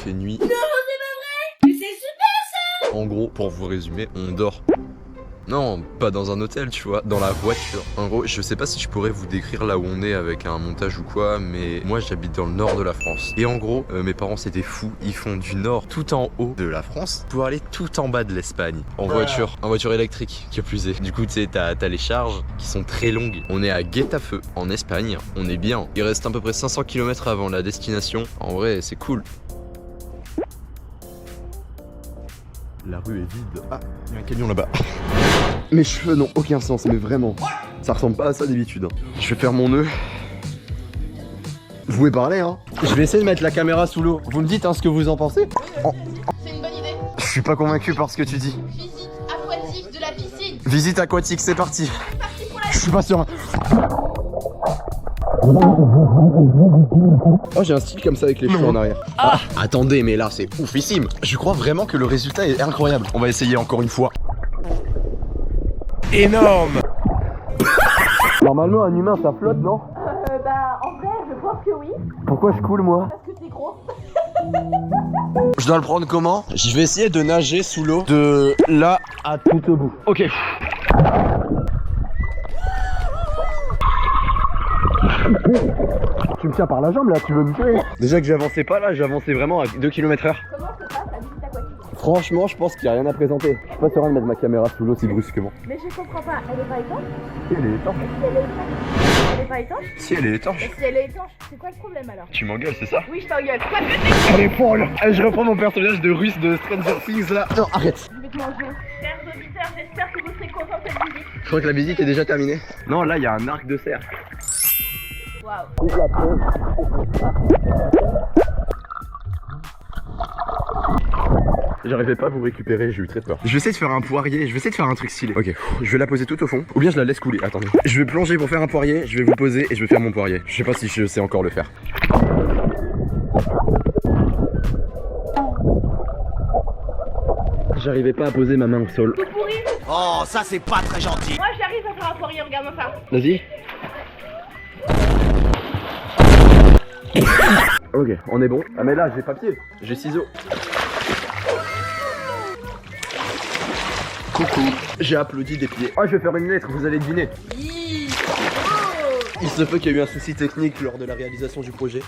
fait nuit. Non, c'est pas vrai. Mais c'est super ça. En gros, pour vous résumer, on dort. Non, pas dans un hôtel, tu vois, dans la voiture. En gros, je sais pas si je pourrais vous décrire là où on est avec un montage ou quoi, mais moi j'habite dans le nord de la France. Et en gros, mes parents c'était fous, ils font du nord tout en haut de la France pour aller tout en bas de l'Espagne. En voiture électrique, qui plus est. Du coup, tu sais, t'as les charges qui sont très longues. On est à Guet-à-Feu, en Espagne, on est bien. Il reste à peu près 500 km avant la destination. En vrai, c'est cool. La rue est vide. Ah, il y a un camion là-bas. Mes cheveux n'ont aucun sens, mais vraiment. Ça ressemble pas à ça d'habitude. Je vais faire mon nœud. Vous pouvez parler, hein. Je vais essayer de mettre la caméra sous l'eau. Vous me dites hein, ce que vous en pensez. Oh. C'est une bonne idée. Je suis pas convaincu par ce que tu dis. Visite aquatique de la piscine. Visite aquatique, c'est parti. Je suis pas sûr. Oh, j'ai un style comme ça avec les cheveux en arrière. Ah, attendez, mais là c'est oufissime. Je crois vraiment que le résultat est incroyable. On va essayer encore une fois. Énorme. Normalement un humain ça flotte, non? Bah en vrai je pense que oui. Pourquoi je coule moi? Parce que t'es gros. Je dois le prendre comment? Je vais essayer de nager sous l'eau de là à tout au bout. Ok. Tu me tiens par la jambe là, tu veux me tuer? Déjà que j'avançais pas là, j'avançais vraiment à 2 km/h. Comment se passe la visite aquatique? Franchement, je pense qu'il n'y a rien à présenter. Je suis pas serein de mettre ma caméra sous l'eau si brusquement. Mais je comprends pas, elle est pas étanche? Si elle est étanche. Elle est pas étanche? Si elle est étanche. Et si elle est étanche, c'est quoi le problème alors? Tu m'engueules, c'est ça? Oui, je t'engueule. Quoi que Elle est folle. Je reprends mon personnage de russe de Stranger Things là. Non, arrête. je vais te manger. Chers auditeurs, j'espère que vous serez contents de cette visite. Je crois que la visite est déjà terminée. Non, là, il y a un arc de cercle. Waouh. J'arrivais pas à vous récupérer, j'ai eu très peur. Je vais essayer de faire un poirier, je vais essayer de faire un truc stylé. Ok, je vais la poser tout au fond. Ou bien je la laisse couler, attendez. Je vais plonger pour faire un poirier, je vais vous poser et je vais faire mon poirier. Je sais pas si je sais encore le faire. J'arrivais pas à poser ma main au sol. Tout pourri. Oh, ça c'est pas très gentil. Moi j'arrive à faire un poirier, regarde-moi ça. Vas-y. Ok, on est bon. Ah mais là j'ai papier, j'ai ciseaux. Coucou. J'ai applaudi des pieds. Oh, je vais faire une lettre, vous allez deviner. Il se peut qu'il y ait eu un souci technique lors de la réalisation du projet.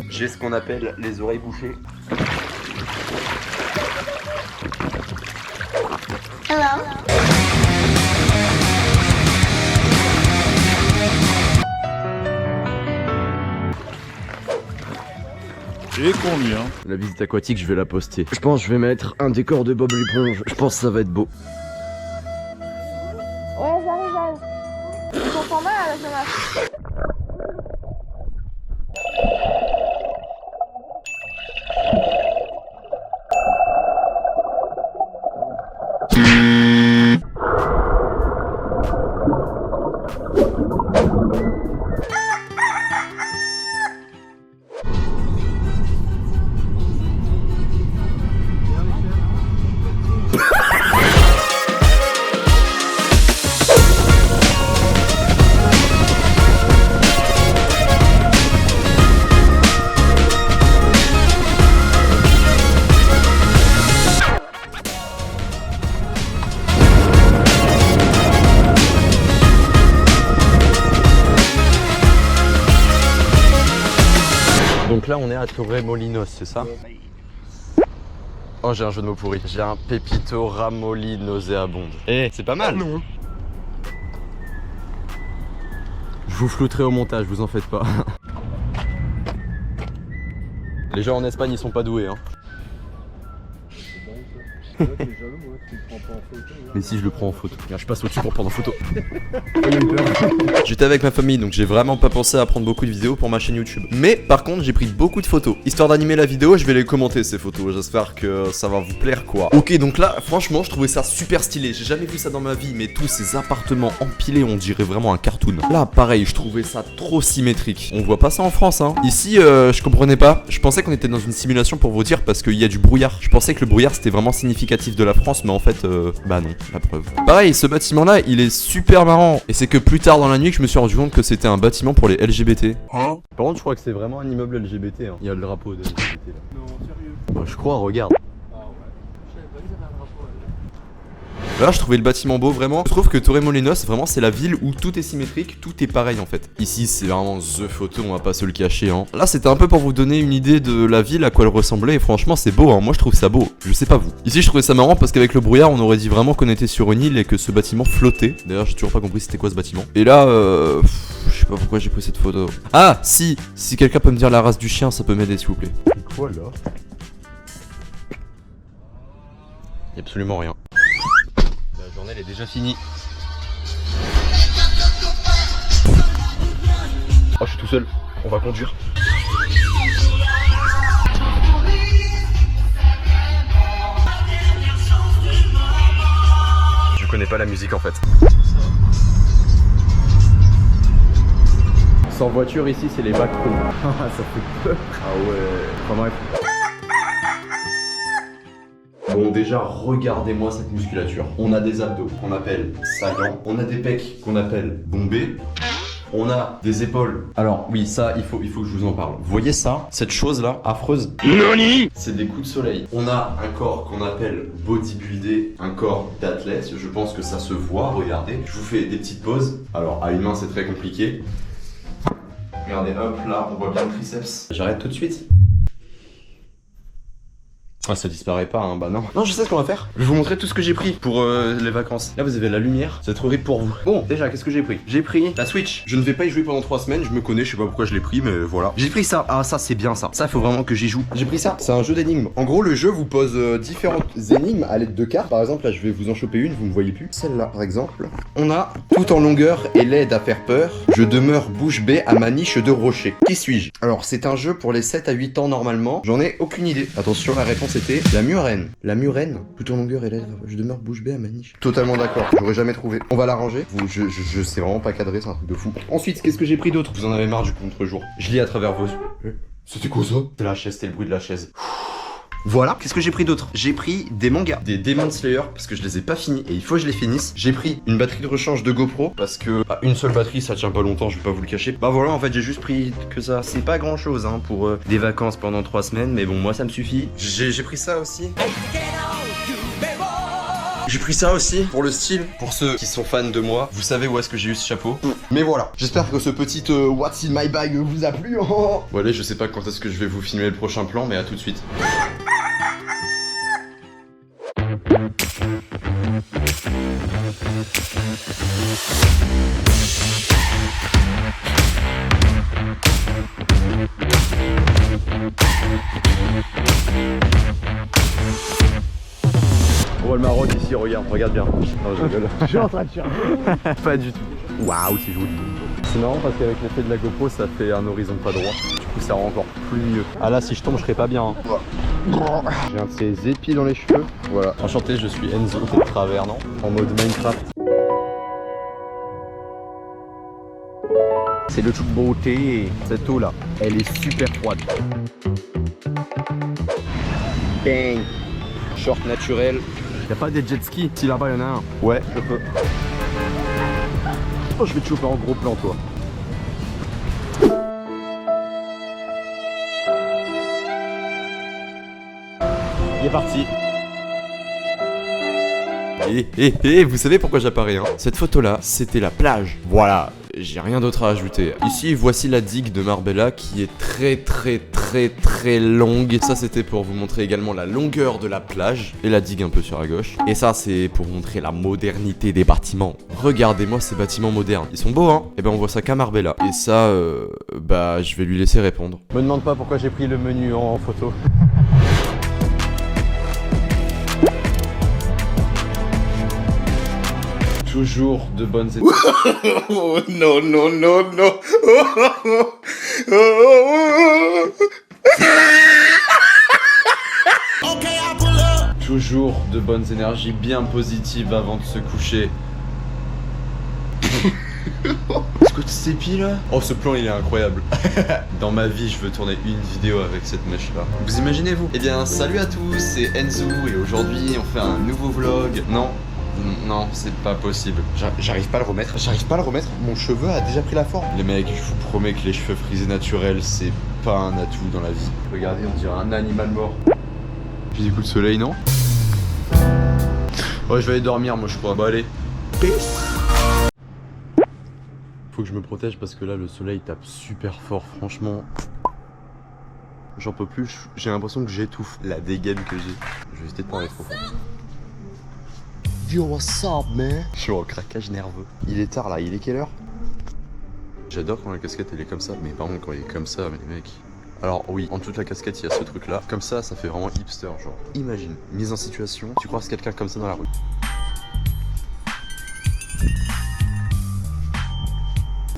J'ai ce qu'on appelle les oreilles bouchées. Hello. Et combien? La visite aquatique, je vais la poster. Je pense que je vais mettre un décor de Bob l'éponge. Je pense que ça va être beau. Ouais, j'arrive. Tu t'entends mal là, ça marche. Donc là on est à Torremolinos, c'est ça? Oh, j'ai un jeu de mots pourri. J'ai un pépito ramolli nauséabonde. Eh, c'est pas mal. Non. Je vous flouterai au montage, vous en faites pas. Les gens en Espagne ils sont pas doués hein. Mais si je le prends en photo. Regarde, je passe au-dessus pour prendre en photo. J'étais avec ma famille donc j'ai vraiment pas pensé à prendre beaucoup de vidéos pour ma chaîne YouTube. Mais par contre j'ai pris beaucoup de photos. Histoire d'animer la vidéo, je vais les commenter ces photos. J'espère que ça va vous plaire quoi. Ok, donc là franchement je trouvais ça super stylé. J'ai jamais vu ça dans ma vie, mais tous ces appartements empilés, on dirait vraiment un cartoon. Là pareil, je trouvais ça trop symétrique. On voit pas ça en France hein. Ici je comprenais pas. Je pensais qu'on était dans une simulation pour vous dire parce qu'il y a du brouillard. Je pensais que le brouillard c'était vraiment significatif significatif de la France, mais en fait, bah non, la preuve. Pareil, ce bâtiment-là, il est super marrant. Et c'est que plus tard dans la nuit que je me suis rendu compte que c'était un bâtiment pour les LGBT. Par contre, je crois que c'est vraiment un immeuble LGBT. Hein. Il y a le drapeau de LGBT là. Non, sérieux. Bah, je crois, regarde. Ah ouais. Je savais pas qu'ils avaient un drapeau là. Là, je trouvais le bâtiment beau, vraiment. Je trouve que Torremolinos, vraiment, c'est la ville où tout est symétrique, tout est pareil en fait. Ici, c'est vraiment the photo, on va pas se le cacher. Hein. Là, c'était un peu pour vous donner une idée de la ville, à quoi elle ressemblait. Et franchement, c'est beau. Hein. Moi, je trouve ça beau. Je sais pas vous. Ici, je trouvais ça marrant parce qu'avec le brouillard, on aurait dit vraiment qu'on était sur une île et que ce bâtiment flottait. D'ailleurs, j'ai toujours pas compris c'était quoi ce bâtiment. Et là, je sais pas pourquoi j'ai pris cette photo. Ah, si quelqu'un peut me dire la race du chien, ça peut m'aider, s'il vous plaît. C'est quoi là? Y'a absolument rien. La journée elle est déjà finie. Oh, je suis tout seul. On va conduire. Je connais pas la musique en fait. Sans voiture ici, c'est les backrooms. Ça fait peur. Ah ouais. Enfin bref. Bon, déjà, regardez-moi cette musculature. On a des abdos qu'on appelle saillants. On a des pecs qu'on appelle bombés. On a des épaules. Alors oui, ça, il faut que je vous en parle. Vous voyez ça? Cette chose-là, affreuse? Nani? C'est des coups de soleil. On a un corps qu'on appelle bodybuildé, un corps d'athlète. Je pense que ça se voit, regardez. Je vous fais des petites pauses. Alors, à une main, c'est très compliqué. Regardez, hop, là, on voit bien le triceps. J'arrête tout de suite. Ah, ça disparaît pas, hein, bah non. Non, je sais ce qu'on va faire. Je vais vous montrer tout ce que j'ai pris pour les vacances. Là, vous avez la lumière, c'est trop horrible pour vous. Bon, déjà, qu'est-ce que j'ai pris? J'ai pris la Switch. Je ne vais pas y jouer pendant 3 semaines, je me connais, je sais pas pourquoi je l'ai pris, mais voilà. J'ai pris ça. Ah, ça, c'est bien ça. Ça, faut vraiment que j'y joue. J'ai pris ça. C'est un jeu d'énigmes. En gros, le jeu vous pose différentes énigmes à l'aide de cartes. Par exemple, là, je vais vous en choper une, vous me voyez plus. Celle-là, par exemple. On a tout en longueur et laide à faire peur. Je demeure bouche bée à ma niche de rocher. Qui suis-je? Alors, c'est un jeu pour les 7 à 8 ans normalement. J'en ai aucune idée. Attention, la réponse était la murène. La murène, tout en longueur et lèvres, je demeure bouche bée à ma niche. Totalement d'accord, j'aurais jamais trouvé. On va la ranger. Je sais vraiment pas cadrer, c'est un truc de fou. Ensuite, qu'est-ce que j'ai pris d'autre? Vous en avez marre du contre-jour. Je lis à travers vos yeux. C'était quoi ça? C'est la chaise, c'était le bruit de la chaise. Voilà, qu'est-ce que j'ai pris d'autre? J'ai pris des mangas, des Demon Slayer, parce que je les ai pas finis et il faut que je les finisse. J'ai pris une batterie de rechange de GoPro, parce que une seule batterie ça tient pas longtemps, je vais pas vous le cacher. Bah voilà, en fait j'ai juste pris que ça. C'est pas grand chose hein, pour des vacances pendant 3 semaines, mais bon, moi ça me suffit. J'ai pris ça aussi. J'ai pris ça aussi pour le style. Pour ceux qui sont fans de moi, vous savez où est-ce que j'ai eu ce chapeau. Mais voilà, j'espère que ce petit What's in my bag vous a plu. Bon allez, je sais pas quand est-ce que je vais vous filmer le prochain plan, mais à tout de suite. On voit le Maroc ici, regarde bien. Non, je rigole. Je suis en train de chercher. Pas du tout. Waouh, c'est joli. C'est marrant parce qu'avec l'effet de la GoPro, ça fait un horizon pas droit. Du coup, ça rend encore plus mieux. Ah là, si je tombe, je serais pas bien. Hein. J'ai un de ces épis dans les cheveux. Voilà. Enchanté, je suis Enzo, de travers, non? En mode Minecraft. C'est de toute beauté. Cette eau là, elle est super froide. Bang. Short naturel. Y'a pas des jet skis? Si là-bas y'en a un. Ouais, je peux. Oh, je vais te choper en gros plan, toi. Il est parti. Et vous savez pourquoi j'apparais hein? Cette photo là, c'était la plage. Voilà, j'ai rien d'autre à ajouter. Ici, voici la digue de Marbella qui est très longue. Ça, c'était pour vous montrer également la longueur de la plage et la digue un peu sur la gauche. Et ça, c'est pour montrer la modernité des bâtiments. Regardez-moi ces bâtiments modernes. Ils sont beaux, hein? Et ben, on voit ça qu'à Marbella. Et ça, bah, je vais lui laisser répondre. Me demande pas pourquoi j'ai pris le menu en photo. Toujours de bonnes étoiles. Oh non, non, non, non. Toujours de bonnes énergies bien positives avant de se coucher. Est-ce que tu s'épies là? Oh, ce plan il est incroyable. Dans ma vie, je veux tourner une vidéo avec cette mèche là. Vous imaginez vous? Eh bien, salut à tous, c'est Enzo et aujourd'hui on fait un nouveau vlog. Non, c'est pas possible. J'arrive pas à le remettre. Mon cheveu a déjà pris la forme. Les mecs, je vous promets que les cheveux frisés naturels, c'est pas un atout dans la vie. Regardez, on dirait un animal mort. Puis des coups de soleil, non? Ouais, je vais aller dormir, moi, je crois. Bon, allez. Peace. Faut que je me protège parce que là, le soleil tape super fort, franchement. J'en peux plus, j'ai l'impression que j'étouffe la dégaine que j'ai. Je vais essayer de parler trop fort. Yo, what's up, man? Je suis en craquage nerveux. Il est tard là, il est quelle heure? J'adore quand la casquette elle est comme ça, mais par contre quand il est comme ça, mais les mecs. Alors oui, en toute la casquette il y a ce truc là. Comme ça fait vraiment hipster, genre. Imagine, mise en situation, tu croises quelqu'un comme ça dans la rue.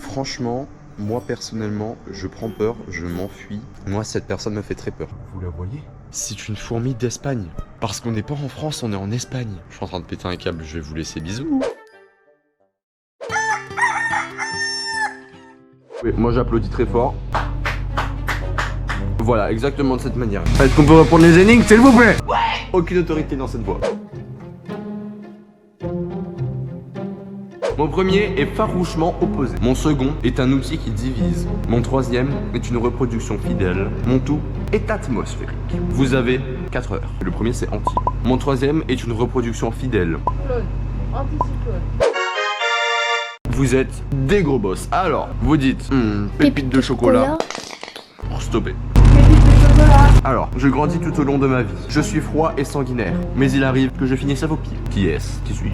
Franchement, moi personnellement, je prends peur, je m'enfuis. Moi cette personne me fait très peur. Vous la voyez? C'est une fourmi d'Espagne. Parce qu'on n'est pas en France, on est en Espagne. Je suis en train de péter un câble, je vais vous laisser bisous. Oui, moi j'applaudis très fort. Voilà, exactement de cette manière. Est-ce qu'on peut reprendre les énigmes, s'il vous plaît? Ouais. Aucune autorité dans cette voie. Mon premier est farouchement opposé. Mon second est un outil qui divise. Mon troisième est une reproduction fidèle. Mon tout est atmosphérique. Vous avez 4 heures. Le premier c'est anti. Mon troisième est une reproduction fidèle. Cyclone. Anticyclone. Vous êtes des gros boss. Alors, vous dites pépite de chocolat. Stoppez. Pépite de chocolat. Alors, je grandis tout au long de ma vie. Je suis froid et sanguinaire. Mais il arrive que je finisse à vos pieds. Qui est-ce? Qui suis-je?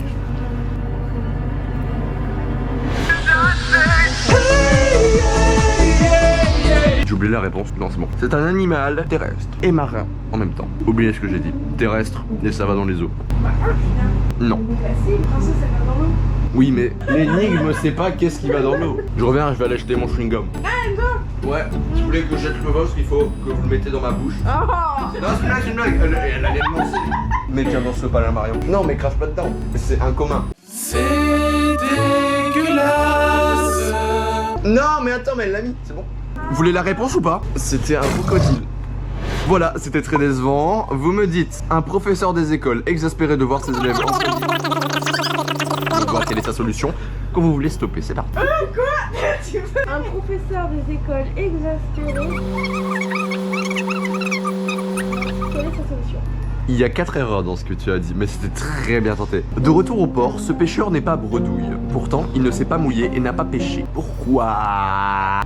J'ai oublié la réponse, non c'est bon. C'est un animal terrestre et marin en même temps. Oubliez ce que j'ai dit. Terrestre et ça va dans les eaux. Non. Bah si, le princesse elle va dans l'eau. Oui mais l'énigme c'est pas qu'est-ce qui va dans l'eau. Je reviens, je vais aller acheter mon chewing-gum. Ah, Enzo. Ouais, si vous voulez que je jette le vôtre, il faut que vous le mettez dans ma bouche. Oh. Non, c'est une blague, elle allait me lancer. Mais tiens, dans ce palais Marion. Non mais crache pas dedans, c'est un commun. C'est dégueulasse. Non mais attends, mais elle l'a mis, c'est bon. Vous voulez la réponse ou pas? C'était un crocodile. Voilà, c'était très décevant. Vous me dites, un professeur des écoles exaspéré de voir ses élèves voir quelle est sa solution. Quand vous voulez stopper, c'est parti. Quoi? Un professeur des écoles exaspéré. Quelle est sa solution? Il y a 4 erreurs dans ce que tu as dit, mais c'était très bien tenté. De retour au port, ce pêcheur n'est pas bredouille. Pourtant, il ne s'est pas mouillé et n'a pas pêché. Pourquoi?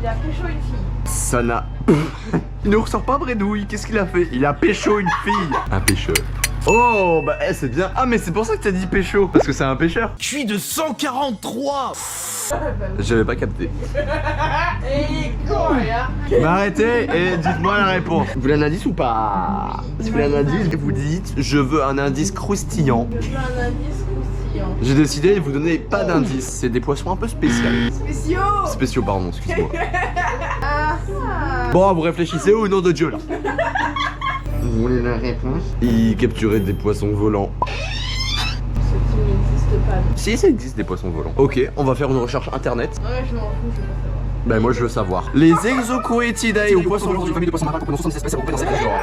Il a pécho une fille. Ça n'a... Il ne ressort pas bredouille, qu'est-ce qu'il a fait? Il a pécho une fille. Un pêcheur. Oh, bah c'est bien. Ah mais c'est pour ça que t'as dit pécho. Parce que c'est un pêcheur. Je suis de 143. J'avais pas capté. Et quoi, hein? Bah arrêtez et dites-moi la réponse. Vous voulez un indice ou pas? Si vous voulez un indice, vous dites je veux un indice croustillant. Je veux un indice croustillant. J'ai décidé de vous donner pas d'indice. C'est des poissons un peu spéciaux. Spéciaux. Spéciaux, pardon, excuse-moi. Ah. Bon, vous réfléchissez au nom de Dieu là. Vous voulez la réponse? Il capturait des poissons volants. Ce qui n'existe pas. Si, ça existe des poissons volants. Ok, on va faire une recherche internet. Ouais, je m'en fous, je veux pas savoir. Ben moi je veux savoir. Les Exocoetidae ou poissons volants d'une famille de poissons marins comprenant 76 espèces regroupées dans 7 genres.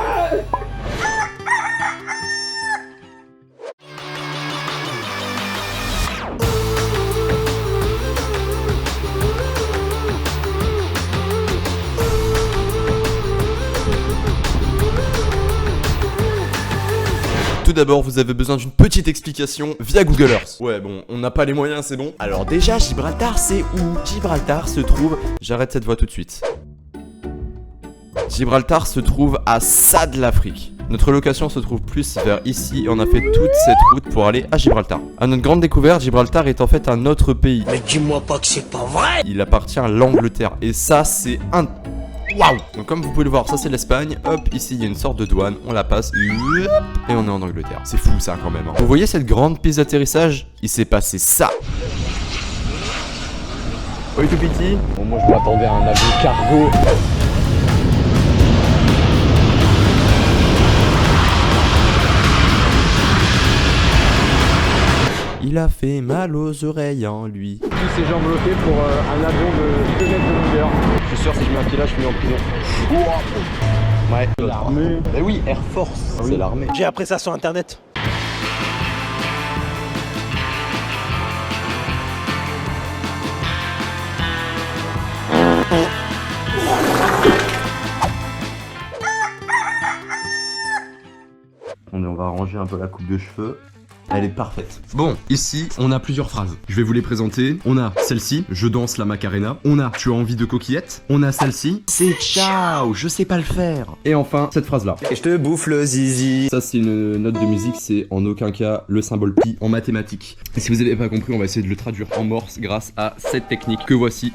Tout d'abord, vous avez besoin d'une petite explication via Google Earth. Ouais, bon, on n'a pas les moyens, c'est bon. Alors déjà, Gibraltar, c'est où? Gibraltar se trouve... J'arrête cette voix tout de suite. Gibraltar se trouve à ça de l'Afrique. Notre location se trouve plus vers ici et on a fait toute cette route pour aller à Gibraltar. À notre grande découverte, Gibraltar est en fait un autre pays. Mais dis-moi pas que c'est pas vrai. Il appartient à l'Angleterre et ça, c'est un... Waouh! Donc comme vous pouvez le voir, ça c'est l'Espagne. Hop, ici il y a une sorte de douane, on la passe. Et on est en Angleterre. C'est fou ça quand même. Hein. Vous voyez cette grande piste d'atterrissage? Il s'est passé ça. Oui tout petit. Bon, moi je m'attendais à un avion cargo. Il il a fait mal aux oreilles en lui. Tous ces gens bloqués pour un avion de 2 mètres de longueur. Je suis sûr, si je mets un pied là, je finis en prison. Ouais. L'armée. Mais oui, Air Force, c'est l'armée. J'ai appris ça sur internet. On va arranger un peu la coupe de cheveux. Elle est parfaite. Bon, ici, on a plusieurs phrases. Je vais vous les présenter. On a celle-ci, je danse la Macarena. On a, tu as envie de coquillettes. On a celle-ci, c'est ciao, je sais pas le faire. Et enfin, cette phrase-là. Et je te bouffe le zizi. Ça, c'est une note de musique, c'est en aucun cas le symbole pi en mathématiques. Et si vous n'avez pas compris, on va essayer de le traduire en morse grâce à cette technique que voici.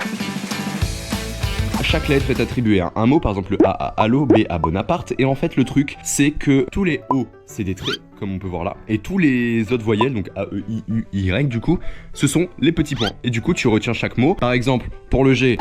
Chaque lettre est attribuée à un mot, par exemple le A à Allo, B à Bonaparte, et en fait le truc c'est que tous les O c'est des traits, comme on peut voir là, et tous les autres voyelles, donc A, E, I, U, Y du coup, ce sont les petits points. Et du coup tu retiens chaque mot, par exemple pour le G,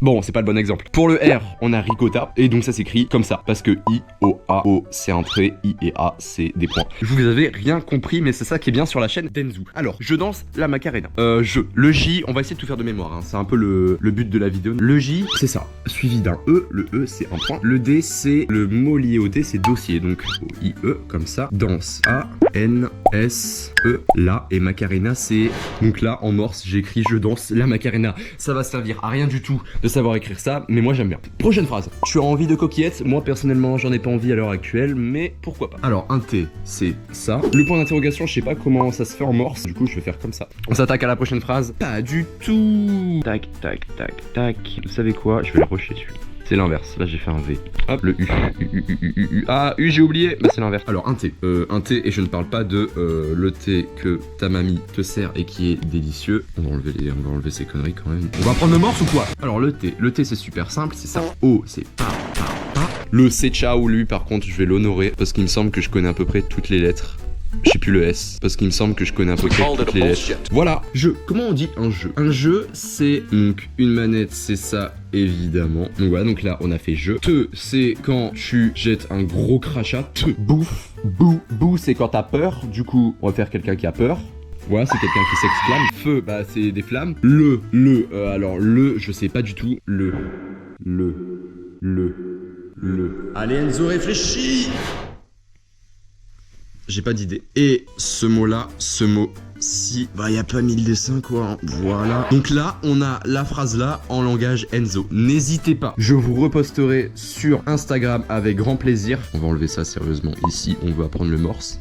bon c'est pas le bon exemple, pour le R on a ricotta, et donc ça s'écrit comme ça, parce que I, O, A, O c'est un trait, I et A c'est des points. Vous avez rien compris, mais c'est ça qui est bien sur la chaîne Denzu. Alors, je danse la Macarena. Le J, on va essayer de tout faire de mémoire, hein. C'est un peu le but de la vidéo. Le J, c'est ça, suivi d'un E, le E c'est un point. Le D, c'est le mot lié au D, c'est dossier, donc O-I-E, comme ça. Danse, A-N-S-E, la, et Macarena, c'est... Donc là, en morse, j'écris je danse la Macarena. Ça va servir à rien du tout de savoir écrire ça, mais moi j'aime bien. Prochaine phrase. Tu as envie de coquillettes? Moi personnellement, j'en ai pas envie à l'heure actuelle, mais pourquoi pas. Alors, un T, c'est ça. Le point d'interrogation, je sais pas comment ça se fait en morse, du coup je vais faire comme ça. On s'attaque à la prochaine phrase. Pas du tout. Tac, tac, tac, tac. Vous savez quoi? Je vais le rusher dessus. C'est l'inverse, là j'ai fait un V. Hop, le U. Ah, U, j'ai oublié. Bah c'est l'inverse. Alors un T, et je ne parle pas de le thé que ta mamie te sert et qui est délicieux. On va enlever ces conneries quand même. On va prendre le morse ou quoi? Alors le T c'est super simple, c'est ça. O c'est pas. Le c'est ciao, lui par contre je vais l'honorer parce qu'il me semble que je connais à peu près toutes les lettres. Je sais plus le S, parce qu'il me semble que je connais à peu près toutes les lettres. Voilà, jeu. Comment on dit un jeu? Un jeu, c'est donc une manette, c'est ça, évidemment. Donc voilà, donc là, on a fait jeu. Te, c'est quand tu jettes un gros crachat. Te, bouffe. Bou, c'est quand t'as peur. Du coup, on va faire quelqu'un qui a peur. Voilà, c'est quelqu'un qui s'exclame. Feu, bah c'est des flammes. Alors le, je sais pas du tout. Le. Allez Enzo, réfléchis. J'ai pas d'idée. Et ce mot-là, ce mot-ci, bah y a pas 1000 dessins quoi, hein. Voilà. Donc là, on a la phrase là en langage Enzo. N'hésitez pas, je vous reposterai sur Instagram avec grand plaisir. On va enlever ça sérieusement. Ici, on veut apprendre le morse.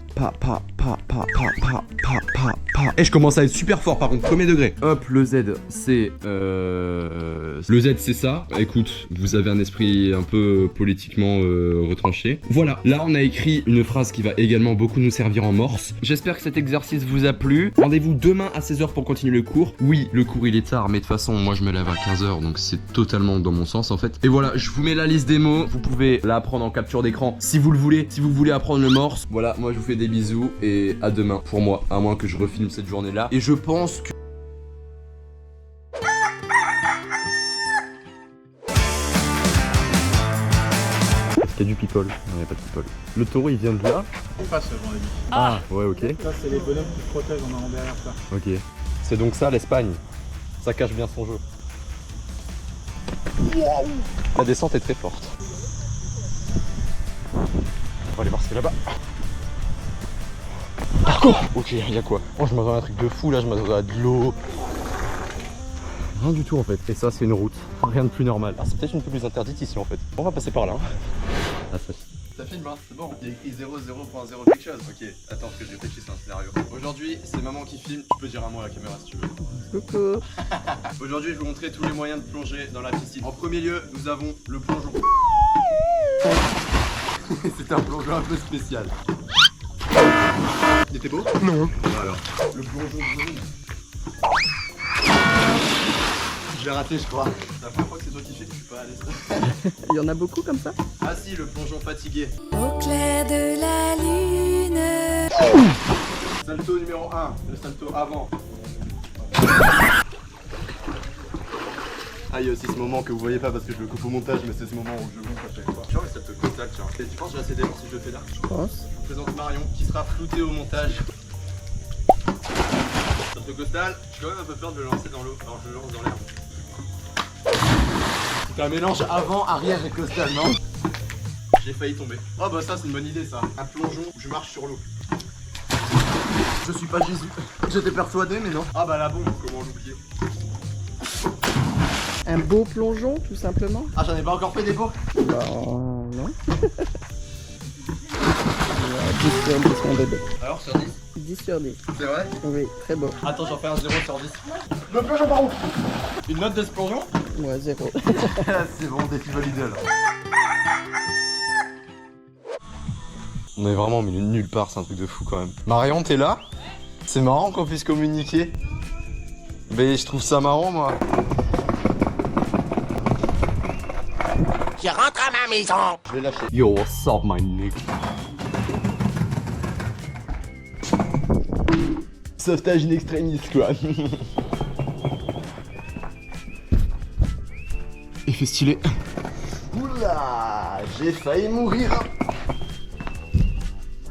Et je commence à être super fort par contre, premier degré. Hop, le Z, c'est... Le Z, c'est ça. Écoute, vous avez un esprit un peu politiquement retranché. Voilà, là on a écrit une phrase qui va également beaucoup nous servir en morse. J'espère que cet exercice vous a plu. Rendez-vous demain à 16h pour continuer le cours. Oui, le cours il est tard, mais de toute façon, moi je me lève à 15h, donc c'est totalement dans mon sens en fait. Et voilà, je vous mets la liste des mots. Vous pouvez la prendre en capture d'écran si vous le voulez. Si vous voulez apprendre le morse, voilà, moi je vous fais des bisous et à demain pour moi, à moins que je refilme cette journée là. Et je pense que... Est-ce qu'il y a du people? Non, il n'y a pas de people. Le taureau il vient de là? On passe, j'en ai dit. Ah ouais, ok. Ça, c'est les bonhommes qui se protègent en allant derrière ça. Ok. C'est donc ça l'Espagne. Ça cache bien son jeu. La descente est très forte. On va aller voir ce qu'il y a là-bas. Parcours. Ok, il y a quoi? Oh, je m'attends à un truc de fou là, je m'attends à de l'eau. Rien du tout en fait. Et ça, c'est une route. Rien de plus normal. Ah, c'est peut-être une peu plus interdite ici en fait. On va passer par là. Ah, ça filme, hein, c'est bon. Il y a écrit 00.0 quelque chose. Ok, attends que je réfléchisse à un scénario. Aujourd'hui, c'est maman qui filme. Tu peux dire un mot à la caméra si tu veux. Coucou. Aujourd'hui, je vais vous montrer tous les moyens de plonger dans la piscine. En premier lieu, nous avons le plongeon. C'est un plongeon un peu spécial. Il était beau? Non. Alors, le plongeon jaune. Je l'ai raté, je crois. C'est la première fois que c'est toi qui fais, je suis pas à l'aise. Il y en a beaucoup comme ça? Ah si, le plongeon fatigué. Au clair de la lune. Salto numéro 1, le salto avant. Ah, il y a aussi ce moment que vous voyez pas parce que je le coupe au montage, mais c'est ce moment où je gonfle à chaque fois. Tu vois, le salto comme ça, tiens. Et tu penses que j'ai assez d'élan si je le fais là? Je pense. Je vous présente Marion qui sera floutée au montage. Surtout Costal, j'ai quand même un peu peur de le lancer dans l'eau, alors je le lance dans l'air. C'est un mélange avant, arrière et Costal, non? J'ai failli tomber. Oh bah ça c'est une bonne idée ça. Un plongeon où je marche sur l'eau. Je suis pas Jésus. J'étais persuadé mais non. Ah bah la bombe, comment l'oublier? Un beau plongeon, tout simplement. Ah j'en ai pas encore fait des beaux. Bah non. 10 sur 10 mon bébé. Alors sur 10? 10 sur 10. C'est vrai? Oui, très beau. Attends j'en fais un 0 sur 10. Le plongeon par où? Une note de ce plongeon? Ouais, 0. C'est bon, défi validé alors. On est vraiment au milieu de nulle part, c'est un truc de fou quand même. Marion, t'es là? C'est marrant qu'on puisse communiquer. Mais je trouve ça marrant moi. Je rentre à ma maison. Je vais lâcher. Yo, what's up my nigga? Sauvetage in extremis quoi. Effet stylé. Oula, j'ai failli mourir.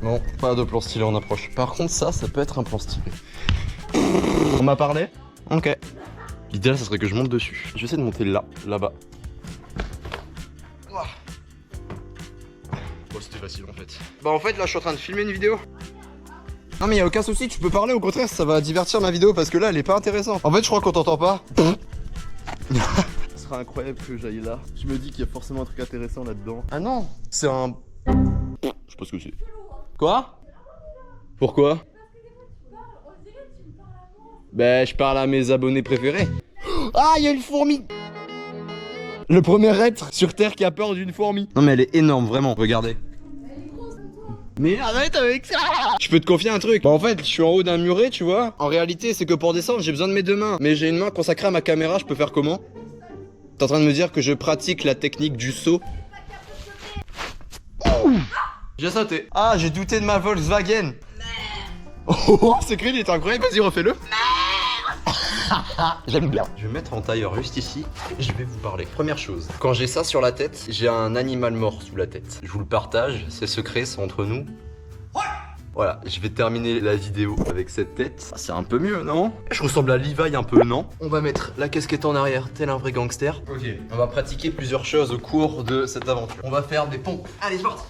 Non, pas de plan stylé en approche. Par contre ça peut être un plan stylé. On m'a parlé? Ok. L'idéal ça serait que je monte dessus. Je vais essayer de monter là-bas. Bon c'était facile en fait. Bah en fait là je suis en train de filmer une vidéo. Non mais y a aucun souci, tu peux parler, au contraire ça va divertir ma vidéo parce que là elle est pas intéressante. En fait je crois qu'on t'entend pas. Ce sera incroyable que j'aille là. Je me dis qu'il y a forcément un truc intéressant là-dedans. Ah non, c'est un... Je sais pas ce que c'est. Quoi? Pourquoi? Bah je parle à mes abonnés préférés. Ah y'a une fourmi. Le premier être sur Terre qui a peur d'une fourmi. Non mais elle est énorme vraiment, regardez. Mais arrête avec ça! Je peux te confier un truc. Bah en fait, je suis en haut d'un muret, tu vois. En réalité, c'est que pour descendre, j'ai besoin de mes deux mains. Mais j'ai une main consacrée à ma caméra, je peux faire comment? T'es en train de me dire que je pratique la technique du saut? J'ai sauté. Ah, j'ai douté de ma Volkswagen. Oh, c'est cru, il est incroyable. Vas-y, refais-le. J'aime bien. Je vais mettre en tailleur juste ici et je vais vous parler. Première chose, quand j'ai ça sur la tête, j'ai un animal mort sous la tête. Je vous le partage, c'est secret, c'est entre nous. Voilà, je vais terminer la vidéo avec cette tête. Ah, c'est un peu mieux, non? Je ressemble à Levi un peu, non? On va mettre la casquette en arrière, tel un vrai gangster. Ok, on va pratiquer plusieurs choses au cours de cette aventure. On va faire des pompes. Allez, c'est parti.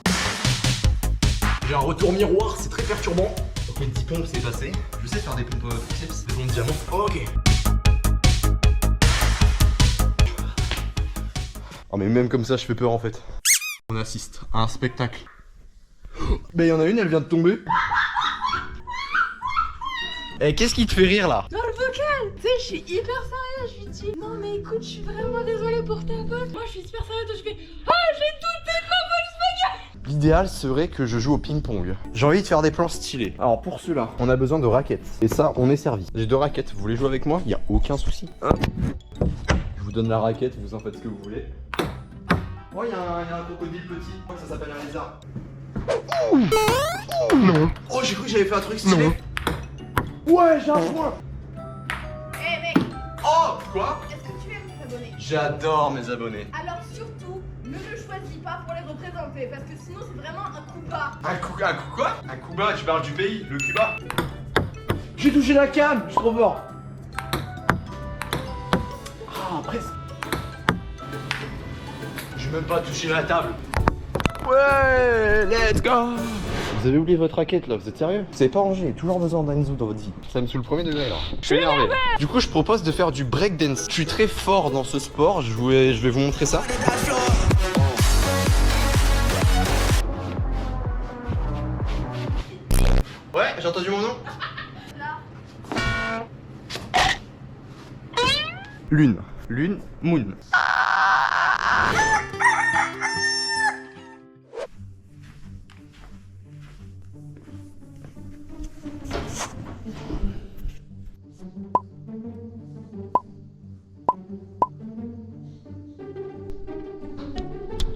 J'ai un retour miroir, c'est très perturbant. Ok, 10 pompes, c'est passé. Je sais faire des pompes triceps, des pompes diamants. Ok. Oh mais même comme ça je fais peur en fait. On assiste à un spectacle. Bah y'en a une, elle vient de tomber. Eh qu'est-ce qui te fait rire là? Dans le vocal, tu sais, je suis hyper sérieuse, je lui dis non mais écoute, je suis vraiment désolée pour ta faute. Moi je suis super sérieuse, je fais ah j'ai douté de ma Volkswagen. L'idéal serait que je joue au ping-pong. J'ai envie de faire des plans stylés. Alors pour cela, on a besoin de raquettes. Et ça, on est servi. J'ai 2 raquettes, vous voulez jouer avec moi? Y a aucun souci. Hop. Je vous donne la raquette, vous en faites ce que vous voulez. Oh, y'a un crocodile petit, je crois que ça s'appelle un lézard. Non. Oh, j'ai cru que j'avais fait un truc stylé. Non. Ouais, j'ai un point. Eh mec, Oh, quoi? est-ce que tu aimes tes abonnés? J'adore mes abonnés. Alors surtout, ne le choisis pas pour les représenter, parce que sinon c'est vraiment un coup bas. Un coup quoi? Un coup bas, tu parles du pays, le Cuba. J'ai touché la canne, je suis trop fort. Ah, presque. J'ai même pas touché la table. Ouais, let's go. Vous avez oublié votre raquette là, vous êtes sérieux? Vous savez pas ranger, toujours besoin d'un Enzo dans votre vie. Ça me saoule le premier degré là. Je suis énervé. Du coup je propose de faire du breakdance. Je suis très fort dans ce sport, je vais vous montrer ça. Ouais, j'ai entendu mon nom. Lune, moon.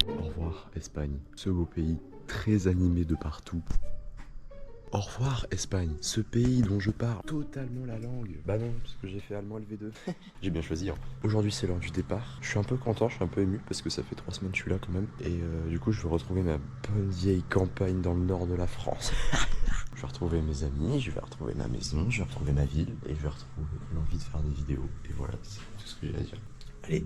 Au revoir Espagne, ce beau pays très animé de partout. Au revoir Espagne, ce pays dont je parle totalement la langue. Bah non, parce que j'ai fait allemand LV2. J'ai bien choisi. Hein. Aujourd'hui c'est l'heure du départ. Je suis un peu content, je suis un peu ému parce que ça fait 3 semaines que je suis là quand même. Et du coup je veux retrouver ma bonne vieille campagne dans le nord de la France. Je vais retrouver mes amis, je vais retrouver ma maison, je vais retrouver ma ville et je vais retrouver l'envie de faire des vidéos. Et voilà, c'est tout ce que j'ai à dire. Allez.